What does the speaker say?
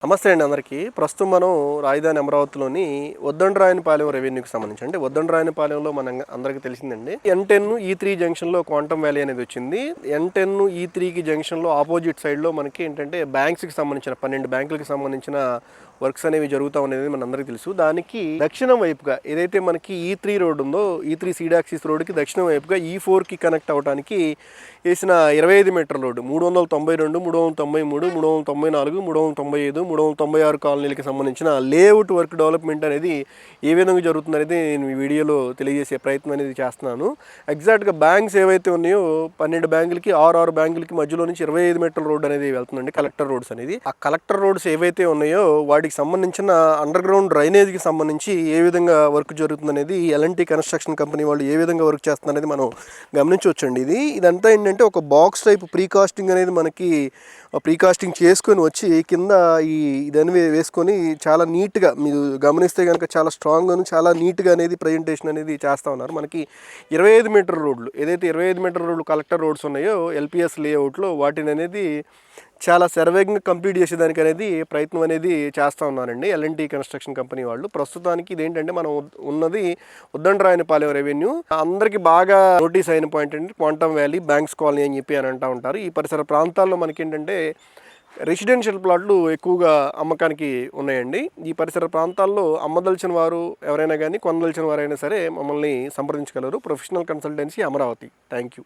నమస్తే అండి అందరికీ. ప్రస్తుతం మనం రాజధాని అమరావతిలోని ఉద్దండరాయనిపాలెం రెవెన్యూకి సంబంధించి అంటే ఉద్దండరాయనిపాలెంలో అందరికీ తెలిసిందండి N10 E3 జంక్షన్లో క్వాంటమ్ వ్యాలీ అనేది వచ్చింది. N10 E3కి జంక్షన్లో ఆపోజిట్ సైడ్లో మనకి ఏంటంటే బ్యాంక్స్కి సంబంధించిన 12 బ్యాంకులకి సంబంధించిన వర్క్స్ అనేవి జరుగుతూ అనేది మన అందరికీ తెలుసు. దానికి దక్షిణం వైపుగా ఏదైతే మనకి E3 రోడ్ ఉందో E3 సీడాక్సిస్ రోడ్కి దక్షిణం వైపుగా E4కి కనెక్ట్ అవడానికి వేసిన 25 మీటర్ రోడ్డు 392, 393, 394, 395, 396 కాలనీలకి సంబంధించిన లేఅవుట్ వర్క్ డెవలప్మెంట్ అనేది ఏ విధంగా జరుగుతుంది అనేది నేను ఈ వీడియోలో తెలియజేసే ప్రయత్నం అనేది చేస్తున్నాను. ఎగ్జాక్ట్గా బ్యాంక్స్ ఏవైతే ఉన్నాయో 12 బ్యాంకులకి 6 బ్యాంకులకి మధ్యలో నుంచి 25 మీటర్ల రోడ్ అనేది వెళ్తుందండి, కలెక్టర్ రోడ్స్ అనేది. ఆ కలెక్టర్ రోడ్స్ ఏవైతే ఉన్నాయో వాటికి సంబంధించిన అండర్ గ్రౌండ్ డ్రైనేజ్కి సంబంధించి ఏ విధంగా వర్క్ జరుగుతుంది అనేది L&T కన్స్ట్రక్షన్ కంపెనీ వాళ్ళు ఏ విధంగా వర్క్ చేస్తుంది అనేది మనం గమనించవచ్చండి. ఇదంతా ఏంటంటే ఒక బాక్స్ టైప్ ప్రీకాస్టింగ్ అనేది మనకి ప్రీకాస్టింగ్ చేసుకొని వచ్చి కింద ఇదని వేసుకొని చాలా నీట్గా మీరు గమనిస్తే కనుక చాలా స్ట్రాంగ్గా చాలా నీట్గా అనేది ప్రజెంటేషన్ అనేది చేస్తూ ఉన్నారు. మనకి 25 మీటర్ రోడ్లు ఏదైతే 25 మీటర్ రోడ్లు కలెక్టర్ రోడ్స్ ఉన్నాయో LPS లేఅవుట్లో వాటిని అనేది చాలా సర్వేగంగా కంప్లీట్ చేసేదానికి అనేది ప్రయత్నం అనేది చేస్తూ ఉన్నారండి L&T కన్స్ట్రక్షన్ కంపెనీ వాళ్ళు. ప్రస్తుతానికి ఇదేంటంటే మనం ఉన్నది ఉద్దండరాయనిపాలెం రెవెన్యూ. అందరికీ బాగా నోటీస్ అయిన పాయింట్ అంటే క్వాంటమ్ వ్యాలీ, బ్యాంక్స్ కాలనీ అని చెప్పి అని అంటూ ఉంటారు. ఈ పరిసర ప్రాంతాల్లో మనకేంటంటే రెసిడెన్షియల్ ప్లాట్లు ఎక్కువగా అమ్మకానికి ఉన్నాయండి. ఈ పరిసర ప్రాంతాల్లో అమ్మదలిచిన వారు ఎవరైనా కానీ కొనదలిచిన వారైనా సరే మమ్మల్ని సంప్రదించగలరు. Professional consultancy Amaravati. Thank you.